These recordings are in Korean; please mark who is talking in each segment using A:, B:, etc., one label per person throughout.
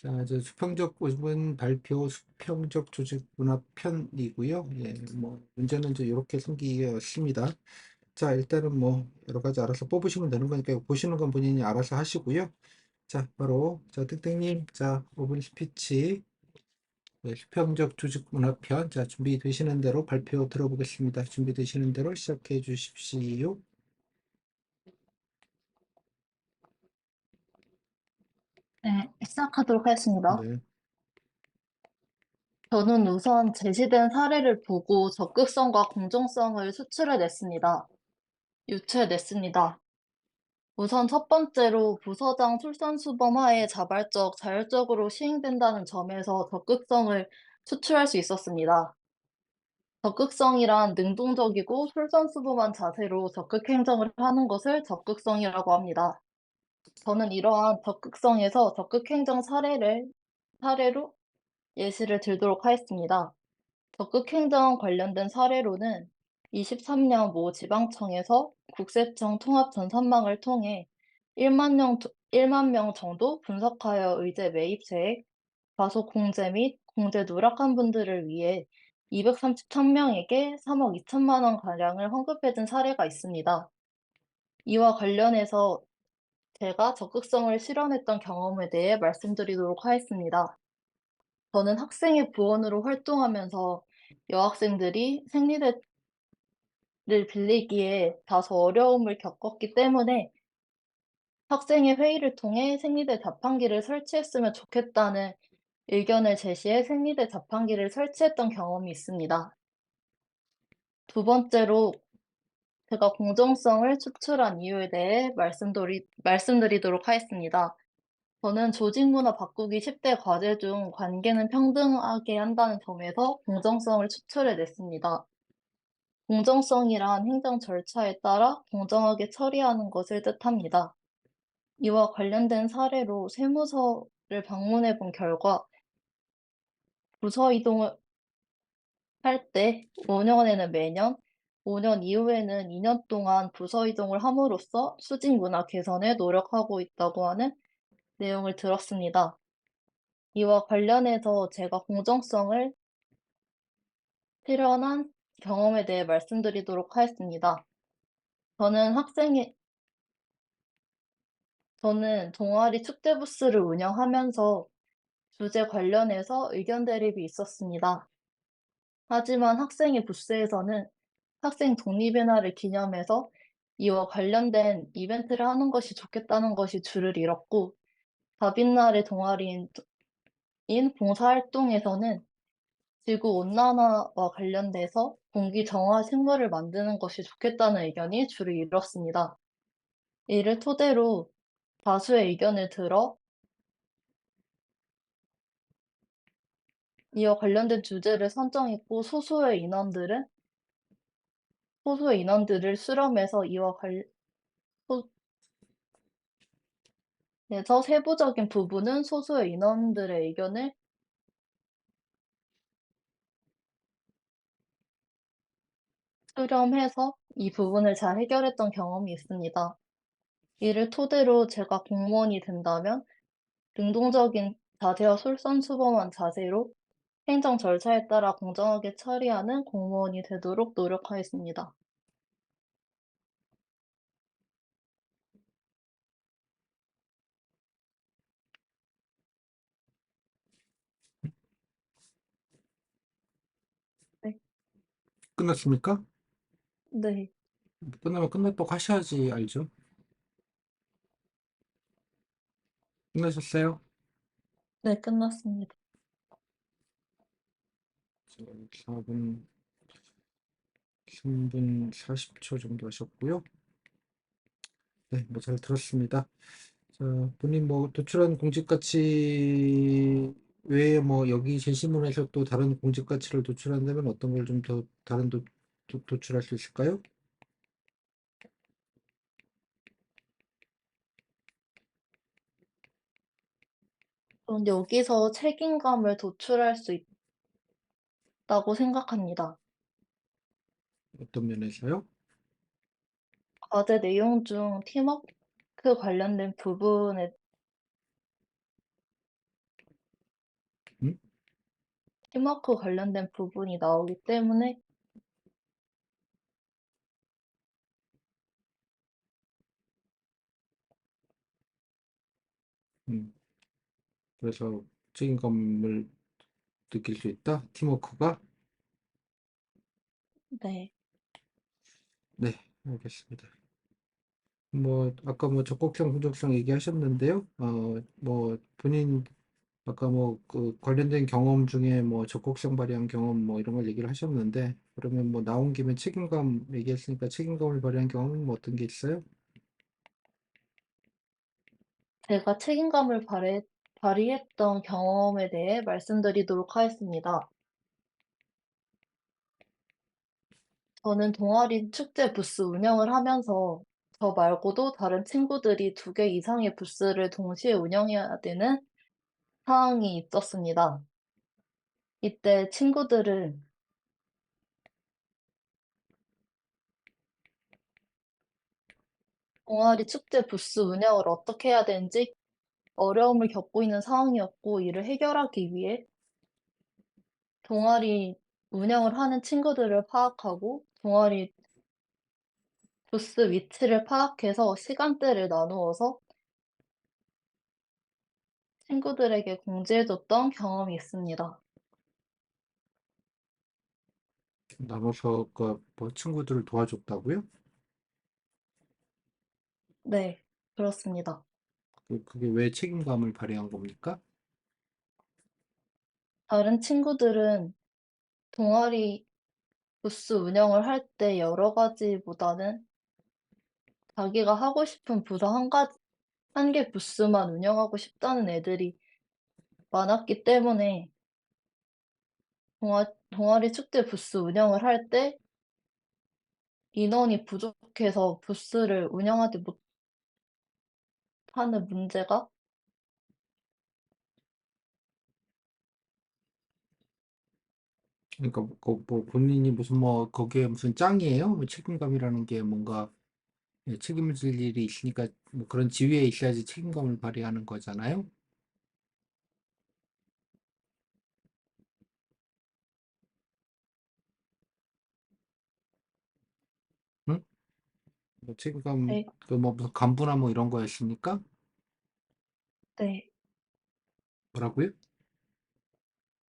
A: 자, 이제 수평적 오분 발표 수평적 조직 문화 편이고요. 예, 뭐 문제는 이제 이렇게 생기었습니다. 자, 일단은 뭐 여러 가지 알아서 뽑으시면 되는 거니까 보시는 건 본인이 알아서 하시고요. 자, 바로 자, 땡땡님, 자, 오분 스피치 네, 수평적 조직 문화 편. 자, 준비되시는 대로 발표 들어보겠습니다. 준비되시는 대로 시작해 주십시오.
B: 네, 시작하도록 하겠습니다.
A: 네,
B: 저는 우선 제시된 사례를 보고 적극성과 공정성을 유추해냈습니다. 우선 첫 번째로 부서장 솔선수범하에 자발적, 자율적으로 시행된다는 점에서 적극성을 추출할 수 있었습니다. 적극성이란 능동적이고 솔선수범한 자세로 적극 행정을 하는 것을 적극성이라고 합니다. 저는 이러한 적극성에서 적극 행정 사례로 예시를 들도록 하겠습니다. 적극행정 관련된 사례로는 23년 모 지방청에서 국세청 통합 전산망을 통해 1만 명 정도 분석하여 의제 매입 세액, 과속 공제 및 공제 누락한 분들을 위해 233명에게 3억 2천만 원 가량을 환급해준 사례가 있습니다. 이와 관련해서 제가 적극성을 실현했던 경험에 대해 말씀드리도록 하겠습니다. 저는 학생의 부원으로 활동하면서 여학생들이 생리대를 빌리기에 다소 어려움을 겪었기 때문에 학생의 회의를 통해 생리대 자판기를 설치했으면 좋겠다는 의견을 제시해 생리대 자판기를 설치했던 경험이 있습니다. 두 번째로 제가 공정성을 추출한 이유에 대해 말씀드리도록 하겠습니다. 저는 조직 문화 바꾸기 10대 과제 중 관계는 평등하게 한다는 점에서 공정성을 추출해냈습니다. 공정성이란 행정 절차에 따라 공정하게 처리하는 것을 뜻합니다. 이와 관련된 사례로 세무서를 방문해 본 결과 부서 이동을 할 때 5년에는 매년, 5년 이후에는 2년 동안 부서 이동을 함으로써 수직 문화 개선에 노력하고 있다고 하는 내용을 들었습니다. 이와 관련해서 제가 공정성을 실현한 경험에 대해 말씀드리도록 하겠습니다. 저는 학생의 저는 동아리 축제 부스를 운영하면서 주제 관련해서 의견 대립이 있었습니다. 하지만 학생의 부스에서는 학생 독립의 날을 기념해서 이와 관련된 이벤트를 하는 것이 좋겠다는 것이 주를 이뤘고, 다빈날의 동아리인 봉사활동에서는 지구온난화와 관련돼서 공기 정화 식물을 만드는 것이 좋겠다는 의견이 주를 이뤘습니다. 이를 토대로 다수의 의견을 들어 이와 관련된 주제를 선정했고 소수의 인원들을 수렴해서 소 에서 세부적인 부분은 소수의 인원들의 의견을 수렴해서 이 부분을 잘 해결했던 경험이 있습니다. 이를 토대로 제가 공무원이 된다면 능동적인 자세와 솔선수범한 자세로 행정 절차에 따라 공정하게 처리하는 공무원이 되도록 노력하겠습니다. 네.
A: 끝났습니까?
B: 네.
A: 끝나면 끝났다고 하셔야지 알죠? 끝나셨어요?
B: 네, 끝났습니다.
A: 지금 4분, 3분 40초 정도 하셨고요. 네, 뭐 잘 들었습니다. 자, 본인 뭐 도출한 공직 가치 외에 뭐 여기 제시문에서 또 다른 공직 가치를 도출한다면 어떤 걸 좀 더 다른 도출할 수 있을까요?
B: 전 여기서 책임감을 도출할 수 있다고 생각합니다.
A: 어떤 면에서요?
B: 과제 내용 중 팀워크 관련된 부분에
A: 음?
B: 팀워크 관련된 부분이 나오기 때문에
A: 음. 그래서 책임감을 느낄 수 있다. 팀워크가.
B: 네.
A: 네, 알겠습니다. 뭐 아까 뭐 적극성, 긍정성 얘기하셨는데요. 뭐 본인 아까 뭐 그 관련된 경험 중에 뭐 적극성 발휘한 경험 뭐 이런 걸 얘기를 하셨는데 그러면 뭐 나온 김에 책임감 얘기했으니까 책임감을 발휘한 경험은 뭐 어떤 게 있어요?
B: 제가 책임감을 발휘했던 경험에 대해 말씀드리도록 하겠습니다. 저는 동아리 축제 부스 운영을 하면서 저 말고도 다른 친구들이 2개 이상의 부스를 동시에 운영해야 되는 상황이 있었습니다. 이때 친구들은 동아리 축제 부스 운영을 어떻게 해야 되는지 어려움을 겪고 있는 상황이었고, 이를 해결하기 위해 동아리 운영을 하는 친구들을 파악하고 동아리 부스 위치를 파악해서 시간대를 나누어서 친구들에게 공지해 줬던 경험이 있습니다.
A: 나눠서 그뭐 친구들을 도와줬다고요?
B: 네, 그렇습니다.
A: 그게 왜 책임감을 발휘한 겁니까?
B: 다른 친구들은 동아리 부스 운영을 할 때 여러 가지보다는 자기가 하고 싶은 부서 한 개 부스만 운영하고 싶다는 애들이 많았기 때문에 동아리 축제 부스 운영을 할 때 인원이 부족해서 부스를 운영하지 못하는 문제가
A: 그러니까 뭐 본인이 무슨 뭐 거기에 무슨 짱이에요? 뭐 책임감이라는 게 뭔가 책임을 질 일이 있으니까 뭐 그런 지위에 있어야지 책임감을 발휘하는 거잖아요. 응? 뭐 책임감
B: 네,
A: 그 뭐 무슨 간부나 뭐 이런 거였습니까?
B: 네,
A: 뭐라고요?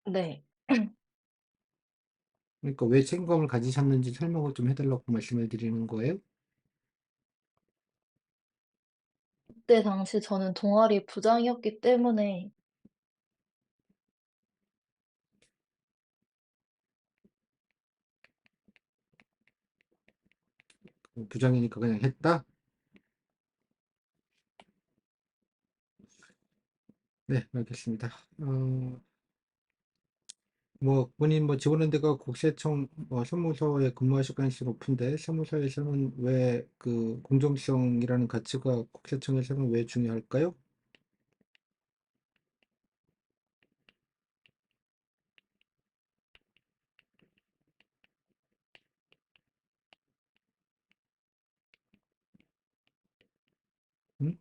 B: 네.
A: 그러니까 왜 책임감을 가지셨는지 설명을 좀 해달라고 말씀을 드리는 거예요.
B: 그때 당시 저는 동아리 부장이었기 때문에
A: 부장이니까 그냥 했다. 네, 알겠습니다. 뭐 본인 뭐 지원한 데가 국세청 뭐 세무서에 근무하실 가능성이 높은데 세무서에서는 왜 그 공정성이라는 가치가 국세청에서는 왜 중요할까요? 음?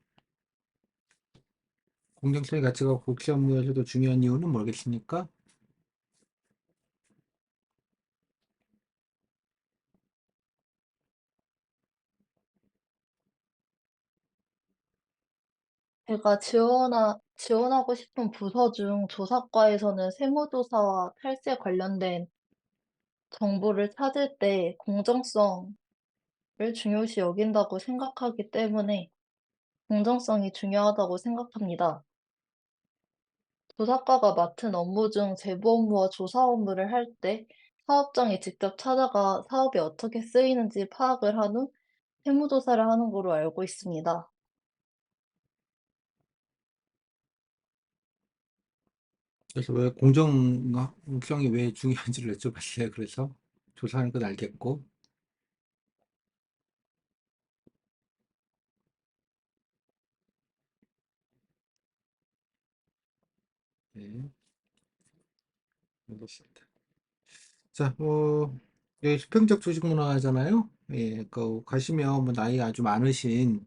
A: 공정성의 가치가 국세 업무에서도 중요한 이유는 뭐겠습니까?
B: 제가 지원하고 싶은 부서 중 조사과에서는 세무조사와 탈세 관련된 정보를 찾을 때 공정성을 중요시 여긴다고 생각하기 때문에 공정성이 중요하다고 생각합니다. 조사과가 맡은 업무 중 제보 업무와 조사 업무를 할 때 사업장에 직접 찾아가 사업이 어떻게 쓰이는지 파악을 한 후 세무조사를 하는 거로 알고 있습니다.
A: 그래서 왜 공정성이 왜 중요한지를 여쭤봤어요. 그래서 조사하는 건 알겠고, 네, 알겠습니다. 자, 뭐 여기 수평적 조직 문화잖아요. 예, 그 가시면 뭐 나이 아주 많으신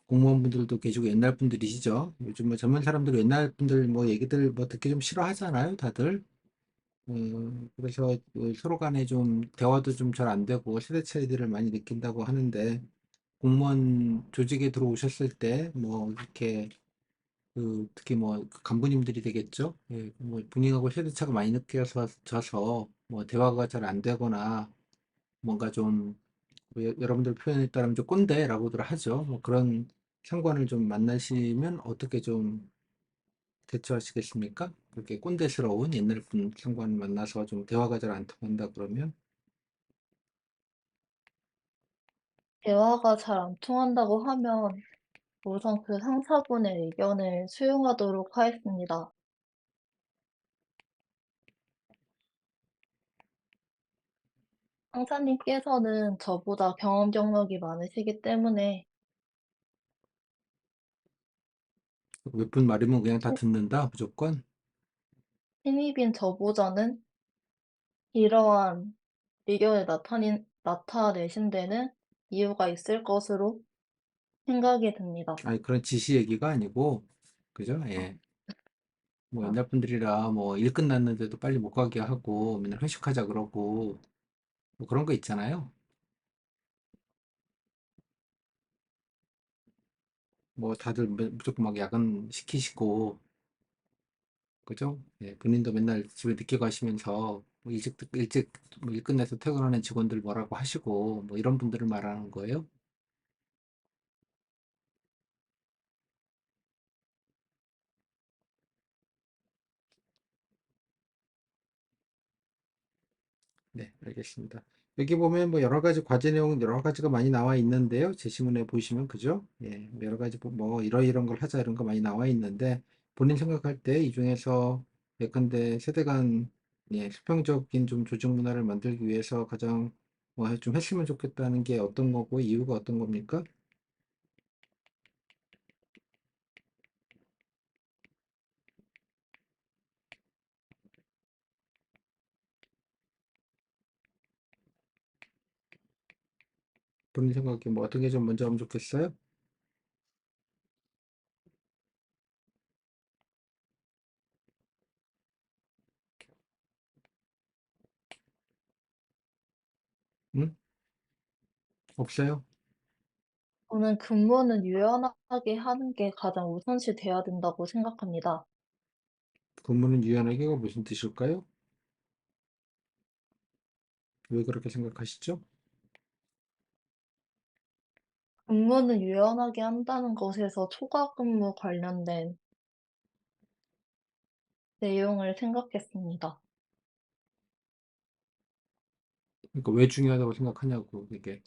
A: 공무원분들도 계시고 옛날 분들이시죠. 요즘 뭐 젊은 사람들 옛날 분들 뭐 얘기들 뭐 듣기 좀 싫어하잖아요, 다들. 그래서 서로 간에 좀 대화도 좀 잘 안 되고 세대 차이들을 많이 느낀다고 하는데 공무원 조직에 들어오셨을 때 뭐 이렇게 특히 뭐 간부님들이 되겠죠. 예, 뭐 분위기하고 세대 차가 많이 느껴서 져서 뭐 대화가 잘 안 되거나 뭔가 좀 여러분들 표현에 따르면 좀 꼰대라고들 하죠. 뭐 그런 상관을 좀 만나시면 어떻게 좀 대처하시겠습니까? 그렇게 꼰대스러운 옛날 분 상관 만나서 좀 대화가 잘 안 통한다 그러면
B: 대화가 잘 안 통한다고 하면 우선 그 상사분의 의견을 수용하도록 하겠습니다. 상사님께서는 저보다 경험 경력이 많으시기 때문에
A: 몇 분 말이면 그냥 다 듣는다 무조건.
B: 신입인 저보다는 이러한 의견을 나타내신 데는 이유가 있을 것으로 생각이 듭니다.
A: 아니 그런 지시 얘기가 아니고 그죠? 예. 뭐
B: 아,
A: 옛날 분들이라 뭐 일 끝났는데도 빨리 못 가게 하고 맨날 회식하자 그러고 뭐 그런 거 있잖아요. 뭐 다들 무조건 막 야근 시키시고 그죠? 예, 본인도 맨날 집에 늦게 가시면서 뭐 일찍 뭐일 끝내서 퇴근하는 직원들 뭐라고 하시고 뭐 이런 분들을 말하는 거예요. 네, 알겠습니다. 여기 보면 뭐 여러 가지 과제 내용 여러 가지가 많이 나와 있는데요. 제시문에 보시면 그죠? 예, 여러 가지 뭐 이런 걸 하자 이런 거 많이 나와 있는데 본인 생각할 때 이 중에서 예컨대 세대 간 예, 수평적인 좀 조직 문화를 만들기 위해서 가장 뭐 좀 했으면 좋겠다는 게 어떤 거고 이유가 어떤 겁니까? 본인 생각에 뭐 어떤 게 좀 먼저 하면 좋겠어요? 응? 없어요?
B: 저는 근무는 유연하게 하는 게 가장 우선시 돼야 된다고 생각합니다.
A: 근무는 유연하게가 무슨 뜻일까요? 왜 그렇게 생각하시죠?
B: 근무는 유연하게 한다는 것에서 초과 근무 관련된 내용을 생각했습니다.
A: 그러니까 왜 중요하다고 생각하냐고 이게.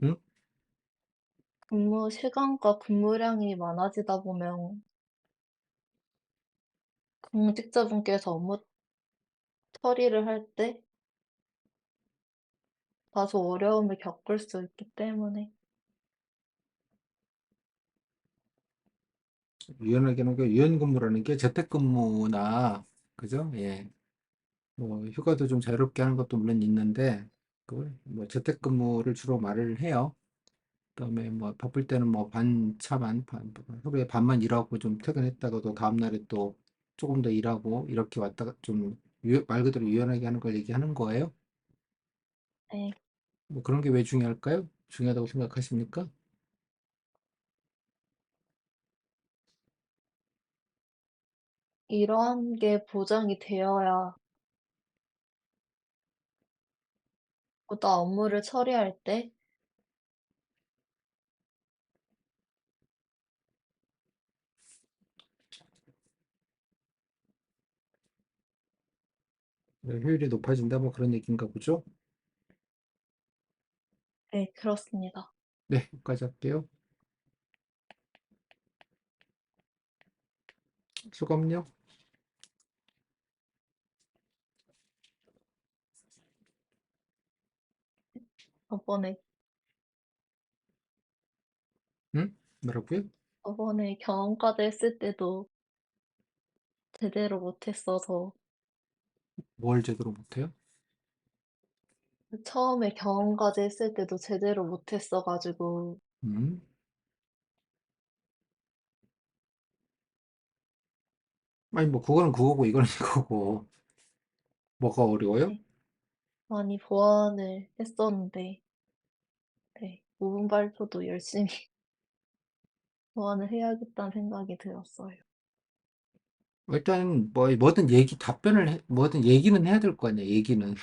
A: 응?
B: 근무 시간과 근무량이 많아지다 보면 공직자분께서 업무 처리를 할 때 다소 어려움을 겪을 수 있기 때문에
A: 유연하게 하는 게 유연 근무라는 게 재택근무나 그죠? 예. 뭐 휴가도 좀 자유롭게 하는 것도 물론 있는데 그걸 뭐 재택근무를 주로 말을 해요. 그다음에 뭐 바쁠 때는 뭐 하루에 반만 일하고 좀 퇴근했다가도 다음 날에 또 조금 더 일하고 이렇게 왔다가 좀 말 그대로 유연하게 하는 걸 얘기하는 거예요.
B: 네,
A: 뭐 그런 게 왜 중요할까요? 중요하다고 생각하십니까?
B: 이러한 게 보장이 되어야 보다 업무를 처리할 때
A: 효율이 높아진다 뭐 그런 얘기인가 보죠?
B: 네, 그렇습니다.
A: 네, 여기까지 할게요. 수고하세요.
B: 저번에
A: 응? 뭐라고요?
B: 경험과도 했을 때도 제대로 못했어서
A: 뭘 제대로 못해요?
B: 처음에 경험까지 했을 때도 제대로 못했어 가지고
A: 음. 아니 뭐 그거는 그거고 이거는 이거고 뭐가 어려워요?
B: 네 많이 보완을 했었는데 네 부분 발표도 열심히 보완을 해야겠다는 생각이 들었어요.
A: 일단 뭐 뭐든 뭐든 얘기는 해야 될 거 아니야. 얘기는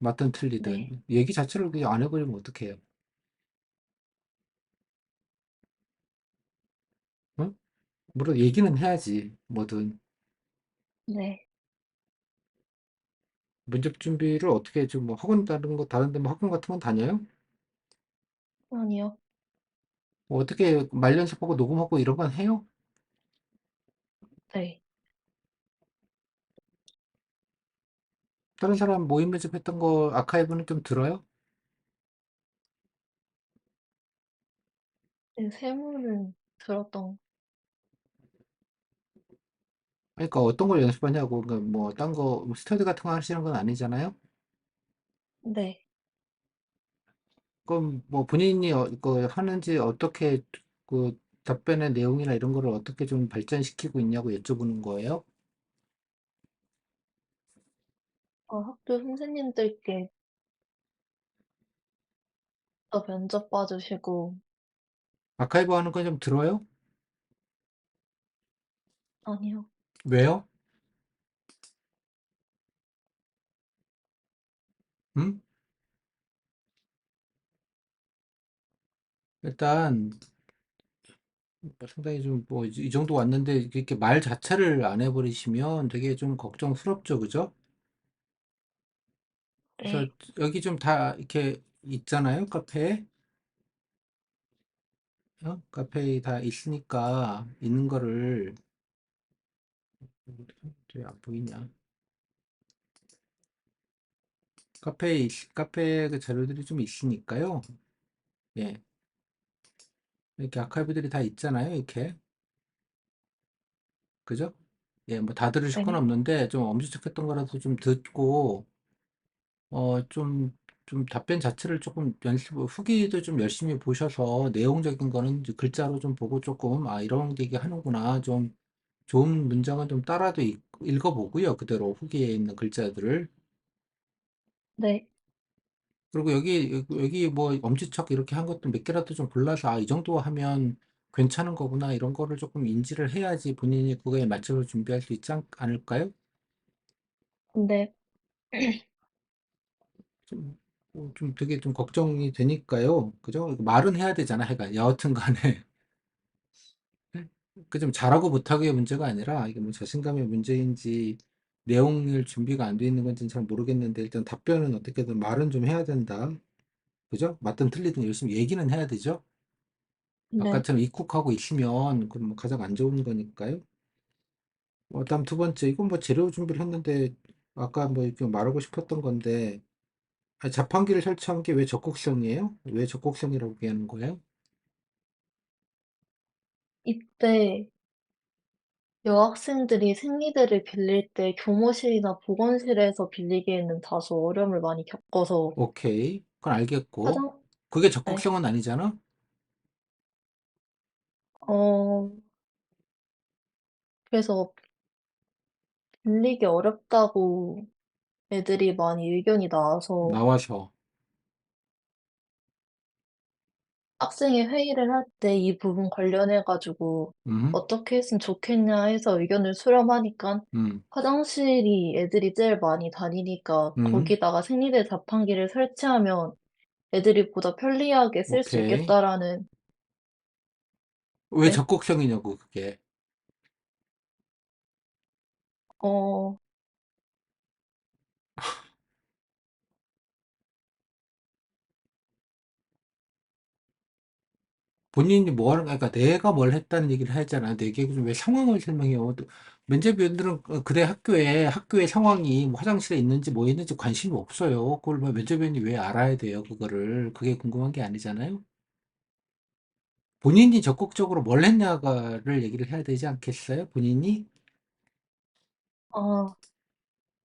A: 맞든
B: 네.
A: 틀리든 얘기 자체를 그냥 안 해버리면 어떡해요? 응? 물론 얘기는 해야지. 뭐든
B: 네.
A: 면접 준비를 어떻게 좀 뭐 학원 다른 데 뭐 학원 같은 건 다녀요?
B: 아니요.
A: 뭐 어떻게 말 연습하고 녹음하고 이런 건 해요?
B: 네.
A: 다른 사람 모임 연습했던 거 아카이브는 좀 들어요?
B: 네 세무는 들었던
A: 그러니까 어떤 걸 연습하냐고. 그러니까 뭐 딴 거 스터디 같은 거 하시는 건 아니잖아요?
B: 네.
A: 그럼 뭐 본인이 그 하는지 어떻게 그 답변의 내용이나 이런 거를 어떻게 좀 발전시키고 있냐고 여쭤보는 거예요?
B: 학교 선생님들께 더 면접 봐 주시고
A: 아카이브 하는 건 좀 들어요?
B: 아니요.
A: 왜요? 음? 일단 뭐 상당히 좀 뭐 이 정도 왔는데 이렇게 말 자체를 안 해버리시면 되게 좀 걱정스럽죠, 그죠? 그래서
B: 네.
A: 여기 좀 다 이렇게 있잖아요, 카페에. 카페에 다 있으니까 있는 거를 왜안 보이냐? 카페에 그 자료들이 좀 있으니까요. 예, 이렇게 아카이브들이 다 있잖아요, 이렇게. 그죠? 예, 뭐 다 들으실 건
B: 네.
A: 없는데 좀 엄지척했던 거라도 좀 듣고 좀 답변 자체를 조금 후기도 좀 열심히 보셔서 내용적인 거는 이제 글자로 좀 보고 조금 이런 얘기 하는구나 좀 좋은 문장은 좀 따라도 읽어보고요, 그대로 후기에 있는 글자들을.
B: 네.
A: 그리고 여기 뭐 엄지척 이렇게 한 것도 몇 개라도 좀 골라서 이 정도 하면 괜찮은 거구나 이런 거를 조금 인지를 해야지 본인이 그거에 맞춰서 준비할 수 있지 않을까요?
B: 네.
A: 좀, 좀 되게 좀 걱정이 되니까요. 그죠? 말은 해야 되잖아, 해가. 여하튼 간에. 그 좀 잘하고 못하고의 문제가 아니라 이게 뭐 자신감의 문제인지 내용을 준비가 안 돼 있는 건지는 잘 모르겠는데 일단 답변은 어떻게든 말은 좀 해야 된다. 그죠? 맞든 틀리든 열심히 얘기는 해야 되죠.
B: 네.
A: 아까처럼 입국하고 있으면 그럼 뭐 가장 안 좋은 거니까요. 다음 두 번째, 이건 뭐 재료 준비를 했는데 아까 뭐 이렇게 말하고 싶었던 건데 자판기를 설치한 게 왜 적극성이에요? 왜 적극성이라고 얘기하는 거예요?
B: 이때 여학생들이 생리대를 빌릴 때 교무실이나 보건실에서 빌리기에는 다소 어려움을 많이 겪어서
A: 오케이. 그건 알겠고.
B: 화장
A: 그게
B: 네.
A: 적극성은 아니잖아?
B: 어 그래서 빌리기 어렵다고 애들이 많이 의견이 나와서
A: 나와서.
B: 학생이 회의를 할 때 이 부분 관련해 가지고
A: 음,
B: "어떻게 했으면 좋겠냐." 해서 의견을 수렴하니깐
A: 음,
B: 화장실이 애들이 제일 많이 다니니까
A: 음.
B: 거기다가 생리대 자판기를 설치하면 애들이 보다 편리하게 쓸 수
A: 오케이.
B: 있겠다라는
A: 왜
B: 네.
A: 적극성이냐고, 그게.
B: 어
A: 본인이 뭐 하는, 그러니까 내가 뭘 했다는 얘기를 하잖아. 내게 왜 상황을 설명해요. 면접위원들은 그대 학교의 상황이 뭐 화장실에 있는지 뭐 있는지 관심이 없어요. 그걸 뭐 면접위원이 왜 알아야 돼요, 그거를. 그게 궁금한 게 아니잖아요. 본인이 적극적으로 뭘 했냐를 얘기를 해야 되지 않겠어요? 본인이?
B: 아,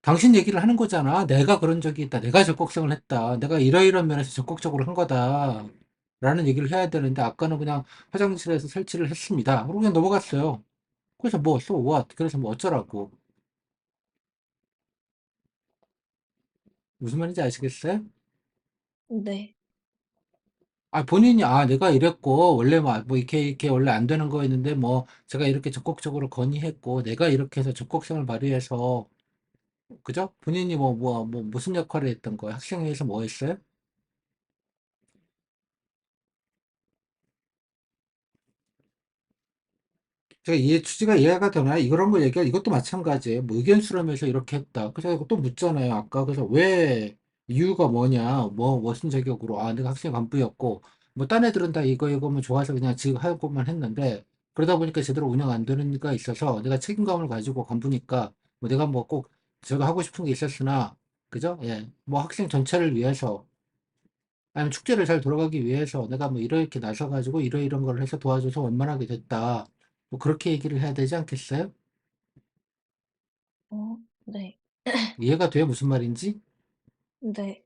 A: 당신 얘기를 하는 거잖아. 내가 그런 적이 있다. 내가 적극성을 했다. 내가 이러이러한 면에서 적극적으로 한 거다. 라는 얘기를 해야 되는데, 아까는 그냥 화장실에서 설치를 했습니다. 그러고 그냥 넘어갔어요. 그래서 뭐, so what? 그래서 뭐 어쩌라고. 무슨 말인지 아시겠어요?
B: 네.
A: 본인이, 내가 이랬고, 원래 뭐, 이렇게 원래 안 되는 거였는데, 뭐, 제가 이렇게 적극적으로 건의했고, 내가 이렇게 해서 적극성을 발휘해서, 그죠? 본인이 무슨 역할을 했던 거예요? 학생회에서 뭐 했어요? 제가 취지가 이해가 되나요? 이런 걸 이것도 마찬가지예요. 뭐 의견 수렴해서 이렇게 했다. 그래서 이거 또 묻잖아요. 아까. 그래서 왜, 이유가 뭐냐, 무슨 자격으로, 내가 학생 간부였고, 뭐, 딴 애들은 다 이거면 좋아서 그냥 지금 하고만 했는데, 그러다 보니까 제대로 운영 안 되는 게 있어서, 내가 책임감을 가지고 간부니까, 뭐, 내가 뭐 꼭, 저도 하고 싶은 게 있었으나, 그죠? 예. 뭐, 학생 전체를 위해서, 아니면 축제를 잘 돌아가기 위해서 내가 뭐 이렇게 나서가지고 이런 걸 해서 도와줘서 원만하게 됐다. 뭐 그렇게 얘기를 해야 되지 않겠어요?
B: 네.
A: 이해가 돼요? 무슨 말인지?
B: 네.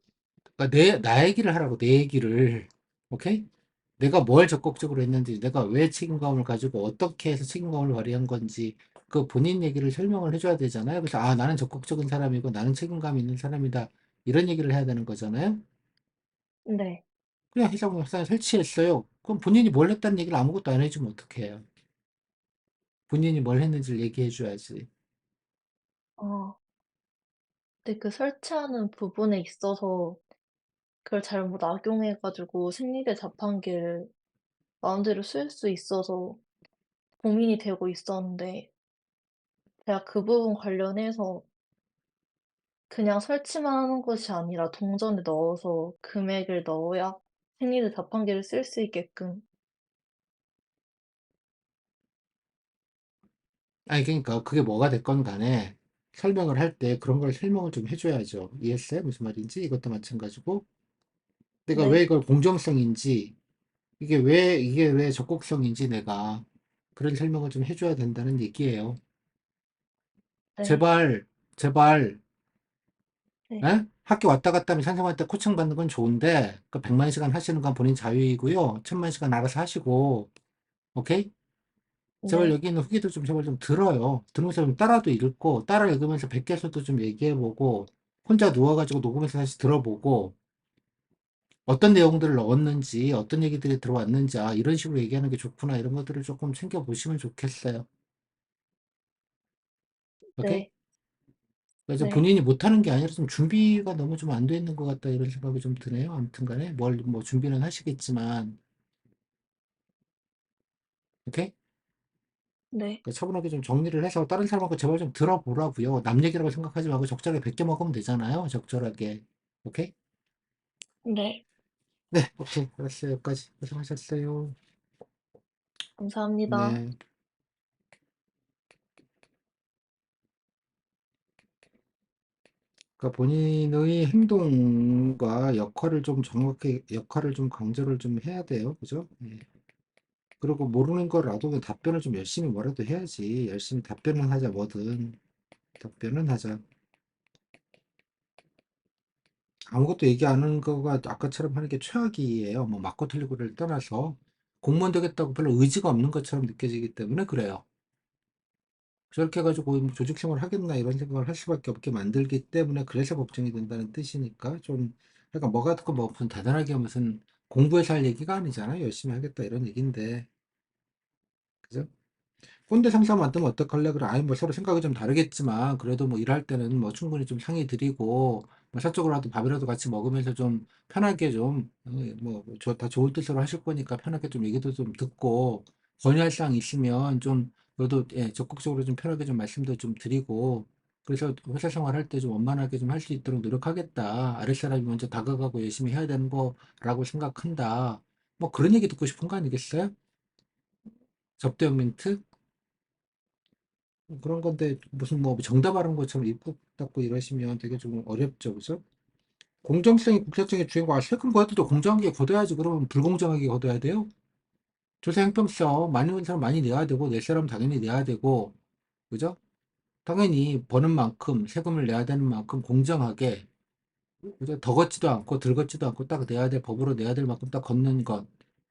A: 그러니까 나 얘기를 하라고, 내 얘기를. 오케이? 내가 뭘 적극적으로 했는지, 내가 왜 책임감을 가지고 어떻게 해서 책임감을 발휘한 건지, 그 본인 얘기를 설명을 해줘야 되잖아요. 그래서, 나는 적극적인 사람이고, 나는 책임감 있는 사람이다. 이런 얘기를 해야 되는 거잖아요.
B: 네.
A: 그냥 해상도에 설치했어요. 그럼 본인이 뭘 했다는 얘기를 아무것도 안 해주면 어떡해요? 본인이 뭘 했는지를 얘기해 줘야지.
B: 아, 근데 그 설치하는 부분에 있어서 그걸 잘못 악용해 가지고 생리대 자판기를 마음대로 쓸 수 있어서 고민이 되고 있었는데 제가 그 부분 관련해서 그냥 설치만 하는 것이 아니라 동전에 넣어서 금액을 넣어야 생리대 자판기를 쓸 수 있게끔.
A: 그러니까 그게 뭐가 됐건 간에 설명을 할 때 그런 걸 설명을 좀 해줘야죠. 이해했어요? 무슨 말인지? 이것도 마찬가지고. 내가 왜
B: 네.
A: 이걸 공정성인지, 이게 왜 적극성인지 내가 그런 설명을 좀 해줘야 된다는 얘기예요.
B: 네.
A: 제발, 제발,
B: 네.
A: 에? 학교 왔다 갔다 하면 선생님한테 코칭 받는 건 좋은데, 그 100만 시간 하시는 건 본인 자유이고요. 1000만 시간 알아서 하시고, 오케이? 제발
B: 네.
A: 여기 있는 후기도 좀 제발 좀 들어요. 들으면서 좀 따라도 읽고, 따라 읽으면서 백개서도 좀 얘기해보고, 혼자 누워가지고 녹음해서 다시 들어보고, 어떤 내용들을 넣었는지, 어떤 얘기들이 들어왔는지, 이런 식으로 얘기하는 게 좋구나, 이런 것들을 조금 챙겨보시면 좋겠어요. 오케이?
B: 네.
A: 그래서
B: 네.
A: 본인이 못하는 게 아니라 좀 준비가 너무 좀 안 돼 있는 것 같다, 이런 생각이 좀 드네요. 아무튼 간에, 뭐 준비는 하시겠지만, 오케이?
B: 네.
A: 그러니까 차분하게 좀 정리를 해서 다른 사람하고 제발 좀 들어보라고요. 남 얘기라고 생각하지 말고 적절하게 100개 먹으면 되잖아요. 적절하게. 오케이?
B: 네.
A: 네, 오케이. 알았어요. 여기까지. 고생하셨어요.
B: 감사합니다.
A: 네. 그러니까 본인의 행동과 역할을 좀 강조를 좀 해야 돼요. 그죠? 네. 그리고 모르는 거라도 그냥 답변을 좀 열심히 뭐라도 해야지. 열심히 답변은 하자, 뭐든. 답변은 하자. 아무것도 얘기 안 하는 거가 아까처럼 하는 게 최악이에요. 뭐 맞고 틀리고를 떠나서 공무원 되겠다고 별로 의지가 없는 것처럼 느껴지기 때문에 그래요. 저렇게 해가지고 뭐 조직 생활 하겠나 이런 생각을 할 수밖에 없게 만들기 때문에 그래서 걱정이 된다는 뜻이니까 좀 약간 뭐가 듣고 뭐 무슨 대단하게 무슨 공부해서 할 얘기가 아니잖아요. 열심히 하겠다 이런 얘기인데 그죠? 꼰대 상사 만들면 어떡할래? 그래. 뭐 서로 생각이 좀 다르겠지만, 그래도 뭐 일할 때는 뭐 충분히 좀 상의 드리고, 뭐 사적으로라도 밥이라도 같이 먹으면서 좀 편하게 좀, 다 좋을 뜻으로 하실 거니까 편하게 좀 얘기도 좀 듣고, 건의할 사항 있으면 좀, 그래도, 예, 적극적으로 좀 편하게 좀 말씀도 좀 드리고, 그래서 회사 생활 할 때 좀 원만하게 좀 할 수 있도록 노력하겠다. 아랫사람이 먼저 다가가고 열심히 해야 되는 거라고 생각한다. 뭐 그런 얘기 듣고 싶은 거 아니겠어요? 접대용 멘트? 그런 건데 무슨 뭐 정답하는 것처럼 입국 닫고 이러시면 되게 좀 어렵죠, 그죠? 공정성이 국제적인 주행과 최근 거에도 공정하게 걷어야지. 그러면 불공정하게 걷어야 돼요? 조세 형평성 많이 온 사람 많이 내야 되고 낼 사람 당연히 내야 되고, 그죠? 당연히 버는 만큼 세금을 내야 되는 만큼 공정하게, 그죠? 더 걷지도 않고 덜 걷지도 않고 딱 내야 될, 법으로 내야 될 만큼 딱 걷는 것.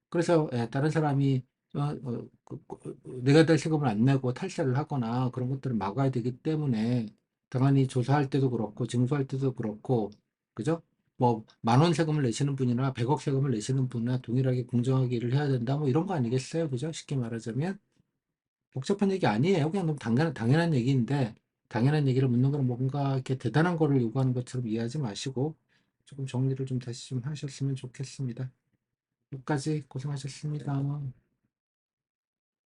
A: 그래서 다른 사람이 내가 될 세금을 안 내고 탈세를 하거나 그런 것들을 막아야 되기 때문에, 당연히 조사할 때도 그렇고 징수할 때도 그렇고, 그죠? 뭐 10,000원 세금을 내시는 분이나 100억 세금을 내시는 분이나 동일하게 공정하게 일을 해야 된다, 뭐 이런 거 아니겠어요? 그죠? 쉽게 말하자면 복잡한 얘기 아니에요. 그냥 너무 당연한 얘기인데, 당연한 얘기를 묻는 건 뭔가 이렇게 대단한 거를 요구하는 것처럼 이해하지 마시고 조금 정리를 좀 다시 좀 하셨으면 좋겠습니다. 여기까지 고생하셨습니다.